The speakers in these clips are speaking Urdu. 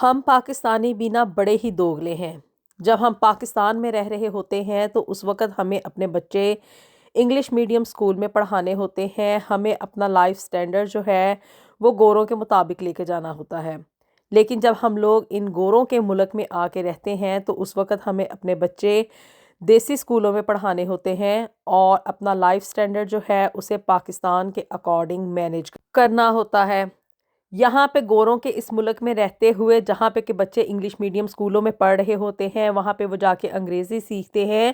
ہم پاکستانی بھی نا بڑے ہی دوگلے ہیں۔ جب ہم پاکستان میں رہ رہے ہوتے ہیں تو اس وقت ہمیں اپنے بچے انگلش میڈیم اسکول میں پڑھانے ہوتے ہیں، ہمیں اپنا لائف سٹینڈرڈ جو ہے وہ گوروں کے مطابق لے کے جانا ہوتا ہے۔ لیکن جب ہم لوگ ان گوروں کے ملک میں آ کے رہتے ہیں تو اس وقت ہمیں اپنے بچے دیسی اسکولوں میں پڑھانے ہوتے ہیں اور اپنا لائف سٹینڈرڈ جو ہے اسے پاکستان کے اکارڈنگ مینیج کرنا ہوتا ہے۔ یہاں پہ گوروں کے اس ملک میں رہتے ہوئے جہاں پہ کہ بچے انگلش میڈیم اسکولوں میں پڑھ رہے ہوتے ہیں، وہاں پہ وہ جا کے انگریزی سیکھتے ہیں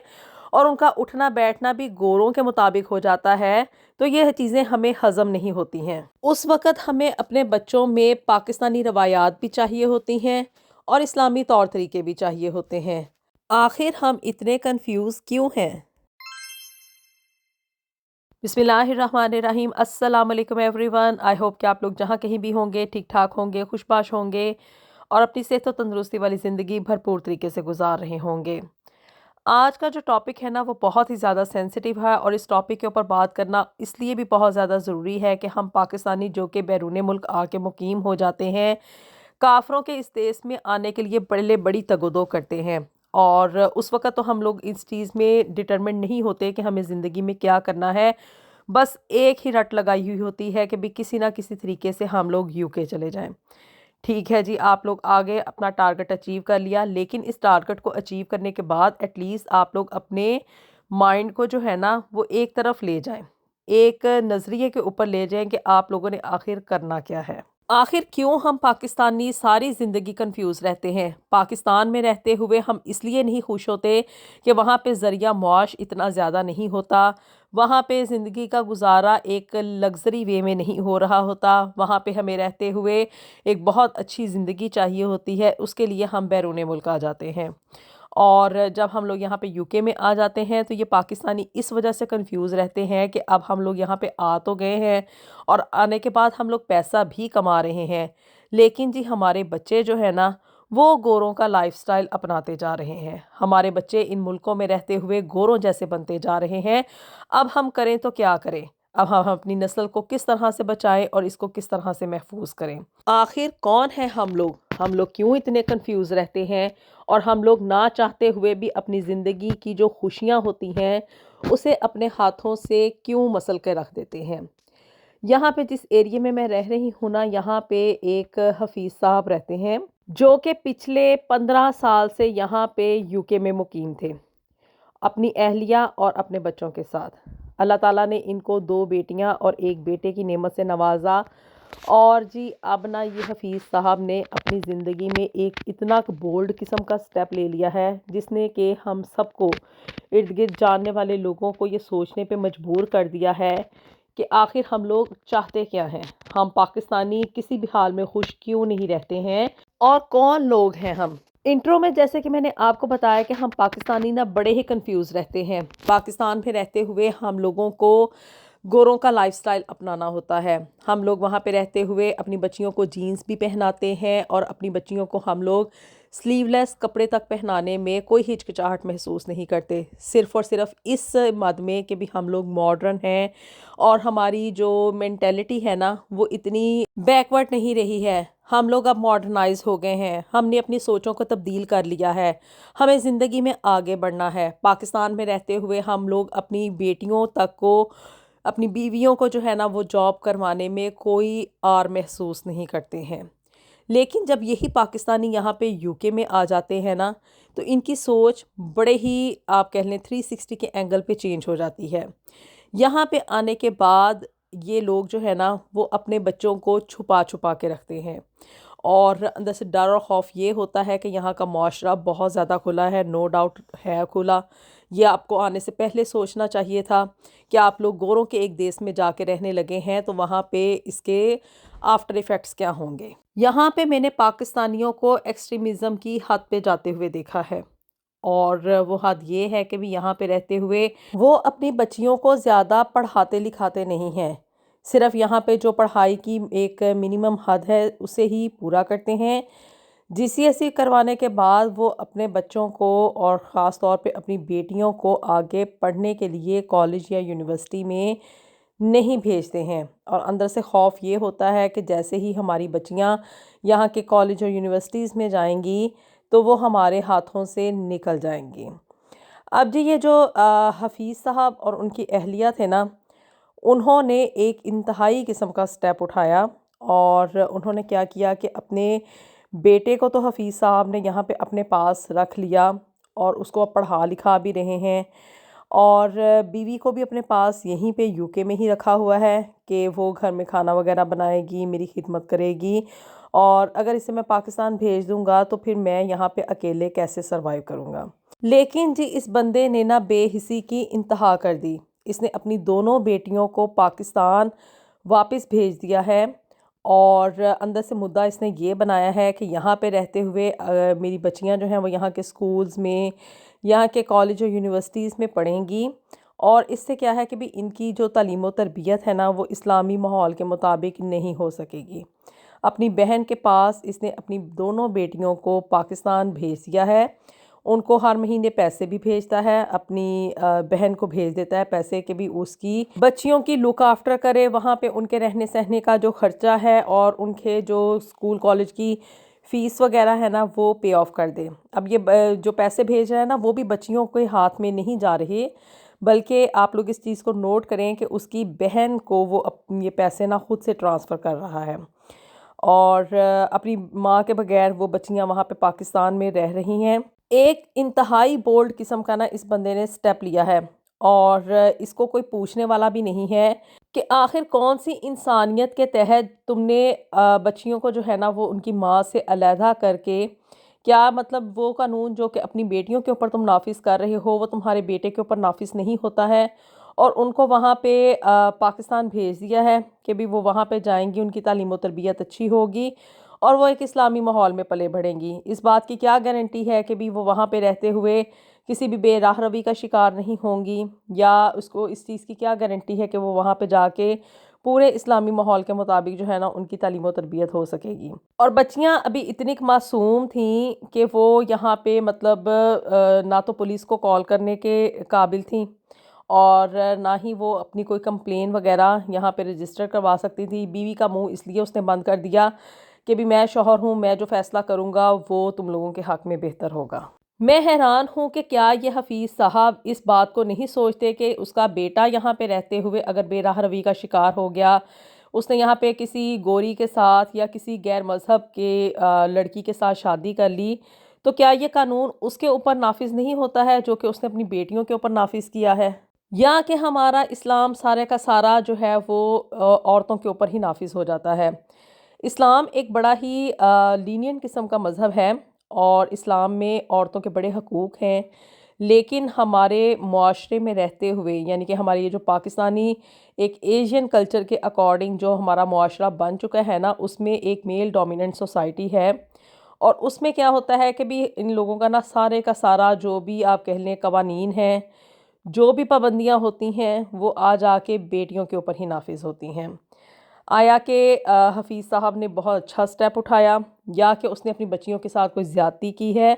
اور ان کا اٹھنا بیٹھنا بھی گوروں کے مطابق ہو جاتا ہے، تو یہ چیزیں ہمیں ہضم نہیں ہوتی ہیں۔ اس وقت ہمیں اپنے بچوں میں پاکستانی روایات بھی چاہیے ہوتی ہیں اور اسلامی طور طریقے بھی چاہیے ہوتے ہیں۔ آخر ہم اتنے کنفیوز کیوں ہیں؟ بسم اللہ الرحمن الرحیم۔ السلام علیکم ایوری ون۔ آئی ہوپ کہ آپ لوگ جہاں کہیں بھی ہوں گے ٹھیک ٹھاک ہوں گے، خوش باش ہوں گے اور اپنی صحت و تندرستی والی زندگی بھرپور طریقے سے گزار رہے ہوں گے۔ آج کا جو ٹاپک ہے نا وہ بہت ہی زیادہ سینسٹیو ہے اور اس ٹاپک کے اوپر بات کرنا اس لیے بھی بہت زیادہ ضروری ہے کہ ہم پاکستانی جو کہ بیرون ملک آ کے مقیم ہو جاتے ہیں، کافروں کے اس دیس میں آنے کے لیے بڑی تگ و دو کرتے ہیں، اور اس وقت تو ہم لوگ اس چیز میں ڈٹرمنٹ نہیں ہوتے کہ ہمیں زندگی میں کیا کرنا ہے، بس ایک ہی رٹ لگائی ہوئی ہوتی ہے کہ بھی کسی نہ کسی طریقے سے ہم لوگ یو کے چلے جائیں۔ ٹھیک ہے جی، آپ لوگ آگے اپنا ٹارگٹ اچیو کر لیا، لیکن اس ٹارگٹ کو اچیو کرنے کے بعد ایٹ لیسٹ آپ لوگ اپنے مائنڈ کو جو ہے نا وہ ایک طرف لے جائیں، ایک نظریے کے اوپر لے جائیں کہ آپ لوگوں نے آخر کرنا کیا ہے۔ آخر کیوں ہم پاکستانی ساری زندگی کنفیوز رہتے ہیں؟ پاکستان میں رہتے ہوئے ہم اس لیے نہیں خوش ہوتے کہ وہاں پہ ذریعہ معاش اتنا زیادہ نہیں ہوتا، وہاں پہ زندگی کا گزارا ایک لگژری وے میں نہیں ہو رہا ہوتا، وہاں پہ ہمیں رہتے ہوئے ایک بہت اچھی زندگی چاہیے ہوتی ہے، اس کے لیے ہم بیرون ملک آ جاتے ہیں۔ اور جب ہم لوگ یہاں پہ یو کے میں آ جاتے ہیں تو یہ پاکستانی اس وجہ سے کنفیوز رہتے ہیں کہ اب ہم لوگ یہاں پہ آ تو گئے ہیں اور آنے کے بعد ہم لوگ پیسہ بھی کما رہے ہیں، لیکن جی ہمارے بچے جو ہے نا وہ گوروں کا لائف سٹائل اپناتے جا رہے ہیں، ہمارے بچے ان ملکوں میں رہتے ہوئے گوروں جیسے بنتے جا رہے ہیں۔ اب ہم کریں تو کیا کریں؟ اب ہم اپنی نسل کو کس طرح سے بچائیں اور اس کو کس طرح سے محفوظ کریں؟ آخر کون ہے ہم لوگ کیوں اتنے کنفیوز رہتے ہیں اور ہم لوگ نہ چاہتے ہوئے بھی اپنی زندگی کی جو خوشیاں ہوتی ہیں اسے اپنے ہاتھوں سے کیوں مسل کے رکھ دیتے ہیں؟ یہاں پہ جس ایریے میں رہ رہی ہوں نا، یہاں پہ ایک حفیظ صاحب رہتے ہیں جو کہ پچھلے 15 سال سے یہاں پہ یو کے میں مقیم تھے اپنی اہلیہ اور اپنے بچوں کے ساتھ۔ اللہ تعالیٰ نے ان کو 2 بیٹیاں اور 1 بیٹے کی نعمت سے نوازا، اور جی اب نا یہ حفیظ صاحب نے اپنی زندگی میں ایک اتنا بولڈ قسم کا سٹیپ لے لیا ہے جس نے کہ ہم سب کو، ارد گرد جاننے والے لوگوں کو یہ سوچنے پہ مجبور کر دیا ہے کہ آخر ہم لوگ چاہتے کیا ہیں، ہم پاکستانی کسی بھی حال میں خوش کیوں نہیں رہتے ہیں اور کون لوگ ہیں ہم۔ انٹرو میں جیسے کہ میں نے آپ کو بتایا کہ ہم پاکستانی نا بڑے ہی کنفیوز رہتے ہیں۔ پاکستان میں رہتے ہوئے ہم لوگوں کو گوروں کا لائف سٹائل اپنانا ہوتا ہے، ہم لوگ وہاں پہ رہتے ہوئے اپنی بچیوں کو جینز بھی پہناتے ہیں اور اپنی بچیوں کو ہم لوگ سلیو لیس کپڑے تک پہنانے میں کوئی ہچکچاہٹ محسوس نہیں کرتے، صرف اور صرف اس مد میں کہ بھی ہم لوگ ماڈرن ہیں اور ہماری جو مینٹیلٹی ہے نا وہ اتنی بیکورڈ نہیں رہی ہے، ہم لوگ اب ماڈرنائز ہو گئے ہیں، ہم نے اپنی سوچوں کو تبدیل کر لیا ہے، ہمیں زندگی میں آگے بڑھنا ہے۔ پاکستان میں رہتے ہوئے ہم لوگ اپنی بیٹیوں تک کو، اپنی بیویوں کو جو ہے نا وہ جاب کروانے میں کوئی آر محسوس نہیں کرتے ہیں، لیکن جب یہی پاکستانی یہاں پہ یو کے میں آ جاتے ہیں نا تو ان کی سوچ بڑے ہی آپ کہہ لیں 360 کے اینگل پہ چینج ہو جاتی ہے۔ یہاں پہ آنے کے بعد یہ لوگ جو ہے نا وہ اپنے بچوں کو چھپا چھپا کے رکھتے ہیں، اور اندر سے ڈر اور خوف یہ ہوتا ہے کہ یہاں کا معاشرہ بہت زیادہ کھلا ہے، نو ڈاؤٹ ہے کھلا، یہ آپ کو آنے سے پہلے سوچنا چاہیے تھا کہ آپ لوگ گوروں کے ایک دیس میں جا کے رہنے لگے ہیں تو وہاں پہ اس کے آفٹر ایفیکٹس کیا ہوں گے۔ یہاں پہ میں نے پاکستانیوں کو ایکسٹریمزم کی حد پہ جاتے ہوئے دیکھا ہے، اور وہ حد یہ ہے کہ بھی یہاں پہ رہتے ہوئے وہ اپنی بچیوں کو زیادہ پڑھاتے لکھاتے نہیں ہیں، صرف یہاں پہ جو پڑھائی کی ایک منیمم حد ہے اسے ہی پورا کرتے ہیں۔ جی سی ایس سی کروانے کے بعد وہ اپنے بچوں کو اور خاص طور پہ اپنی بیٹیوں کو آگے پڑھنے کے لیے کالج یا یونیورسٹی میں نہیں بھیجتے ہیں، اور اندر سے خوف یہ ہوتا ہے کہ جیسے ہی ہماری بچیاں یہاں کے کالج اور یونیورسٹیز میں جائیں گی تو وہ ہمارے ہاتھوں سے نکل جائیں گی۔ اب جی یہ جو حفیظ صاحب اور ان کی اہلیہ تھے نا، انہوں نے ایک انتہائی قسم کا سٹیپ اٹھایا، اور انہوں نے کیا کیا کہ اپنے بیٹے کو تو حفیظ صاحب نے یہاں پہ اپنے پاس رکھ لیا، اور اس کو اب پڑھا لکھا بھی رہے ہیں، اور بیوی کو بھی اپنے پاس یہیں پہ یو کے میں ہی رکھا ہوا ہے کہ وہ گھر میں کھانا وغیرہ بنائے گی، میری خدمت کرے گی، اور اگر اسے میں پاکستان بھیج دوں گا تو پھر میں یہاں پہ اکیلے کیسے سروائیو کروں گا۔ لیکن جی اس بندے نے نا بے حسی کی انتہا کر دی، اس نے اپنی دونوں بیٹیوں کو پاکستان واپس بھیج دیا ہے، اور اندر سے مدعا اس نے یہ بنایا ہے کہ یہاں پہ رہتے ہوئے میری بچیاں جو ہیں وہ یہاں کے سکولز میں، یہاں کے کالج اور یونیورسٹیز میں پڑھیں گی، اور اس سے کیا ہے کہ بھی ان کی جو تعلیم و تربیت ہے نا وہ اسلامی ماحول کے مطابق نہیں ہو سکے گی۔ اپنی بہن کے پاس اس نے اپنی دونوں بیٹیوں کو پاکستان بھیج دیا ہے، ان کو ہر مہینے پیسے بھی بھیجتا ہے، اپنی بہن کو بھیج دیتا ہے پیسے کہ بھی اس کی بچیوں کی لک آفٹر کرے، وہاں پہ ان کے رہنے سہنے کا جو خرچہ ہے اور ان کے جو اسکول کالج کی فیس وغیرہ ہے نا وہ پے آف کر دے۔ اب یہ جو پیسے بھیج رہے ہیں نا وہ بھی بچیوں کے ہاتھ میں نہیں جا رہے، بلکہ آپ لوگ اس چیز کو نوٹ کریں کہ اس کی بہن کو وہ یہ پیسے نا خود سے ٹرانسفر کر رہا ہے، اور اپنی ماں کے بغیر وہ بچیاں وہاں پہ پاکستان میں رہ رہی ہیں۔ ایک انتہائی بولڈ قسم کا نا اس بندے نے سٹیپ لیا ہے، اور اس کو کوئی پوچھنے والا بھی نہیں ہے کہ آخر کون سی انسانیت کے تحت تم نے بچیوں کو جو ہے نا وہ ان کی ماں سے علیحدہ کر کے، کیا مطلب وہ قانون جو کہ اپنی بیٹیوں کے اوپر تم نافذ کر رہے ہو وہ تمہارے بیٹے کے اوپر نافذ نہیں ہوتا ہے، اور ان کو وہاں پہ پاکستان بھیج دیا ہے کہ بھی وہ وہاں پہ جائیں گی، ان کی تعلیم و تربیت اچھی ہوگی، اور وہ ایک اسلامی ماحول میں پلے بڑھیں گی۔ اس بات کی کیا گارنٹی ہے کہ بھی وہ وہاں پہ رہتے ہوئے کسی بھی بے راہ روی کا شکار نہیں ہوں گی، یا اس کو اس چیز کی کیا گارنٹی ہے کہ وہ وہاں پہ جا کے پورے اسلامی ماحول کے مطابق جو ہے نا ان کی تعلیم و تربیت ہو سکے گی۔ اور بچیاں ابھی اتنی معصوم تھیں کہ وہ یہاں پہ مطلب نہ تو پولیس کو کال کرنے کے قابل تھیں، اور نہ ہی وہ اپنی کوئی کمپلین وغیرہ یہاں پہ رجسٹر کروا سکتی تھی۔ بیوی کا منہ اس لیے اس نے بند کر دیا کہ بھی میں شوہر ہوں، میں جو فیصلہ کروں گا وہ تم لوگوں کے حق میں بہتر ہوگا۔ میں حیران ہوں کہ کیا یہ حفیظ صاحب اس بات کو نہیں سوچتے کہ اس کا بیٹا یہاں پہ رہتے ہوئے اگر بے راہ روی کا شکار ہو گیا، اس نے یہاں پہ کسی گوری کے ساتھ یا کسی غیر مذہب کے لڑکی کے ساتھ شادی کر لی، تو کیا یہ قانون اس کے اوپر نافذ نہیں ہوتا ہے جو کہ اس نے اپنی بیٹیوں کے اوپر نافذ کیا ہے؟ یا کہ ہمارا اسلام سارے کا سارا جو ہے وہ عورتوں کے اوپر ہی نافذ ہو جاتا ہے؟ اسلام ایک بڑا ہی لینین قسم کا مذہب ہے، اور اسلام میں عورتوں کے بڑے حقوق ہیں، لیکن ہمارے معاشرے میں رہتے ہوئے، یعنی کہ ہماری یہ جو پاکستانی ایک ایشین کلچر کے اکارڈنگ جو ہمارا معاشرہ بن چکا ہے نا، اس میں ایک میل ڈومیننٹ سوسائٹی ہے، اور اس میں کیا ہوتا ہے کہ بھی ان لوگوں کا نا سارے کا سارا جو بھی آپ کہہ لیں قوانین ہیں، جو بھی پابندیاں ہوتی ہیں وہ آ جا کے بیٹیوں کے اوپر ہی نافذ ہوتی ہیں۔ آیا کہ حفیظ صاحب نے بہت اچھا سٹیپ اٹھایا، یا کہ اس نے اپنی بچیوں کے ساتھ کوئی زیادتی کی ہے؟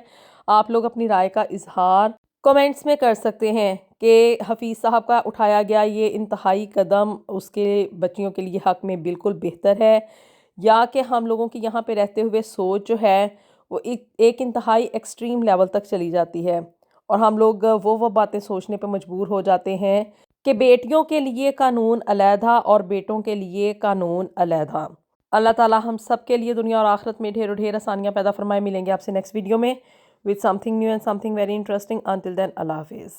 آپ لوگ اپنی رائے کا اظہار کومنٹس میں کر سکتے ہیں کہ حفیظ صاحب کا اٹھایا گیا یہ انتہائی قدم اس کے بچیوں کے لیے حق میں بالکل بہتر ہے، یا کہ ہم لوگوں کی یہاں پہ رہتے ہوئے سوچ جو ہے وہ ایک انتہائی ایکسٹریم لیول تک چلی جاتی ہے، اور ہم لوگ وہ باتیں سوچنے پہ مجبور ہو جاتے ہیں کہ بیٹیوں کے لیے قانون علیحدہ اور بیٹوں کے لیے قانون علیحدہ۔ اللہ تعالیٰ ہم سب کے لیے دنیا اور آخرت میں ڈھیر و ڈھیر آسانیاں پیدا فرمائے۔ ملیں گے آپ سے نیکسٹ ویڈیو میں with something new and something very interesting. Until then, Allah Hafiz.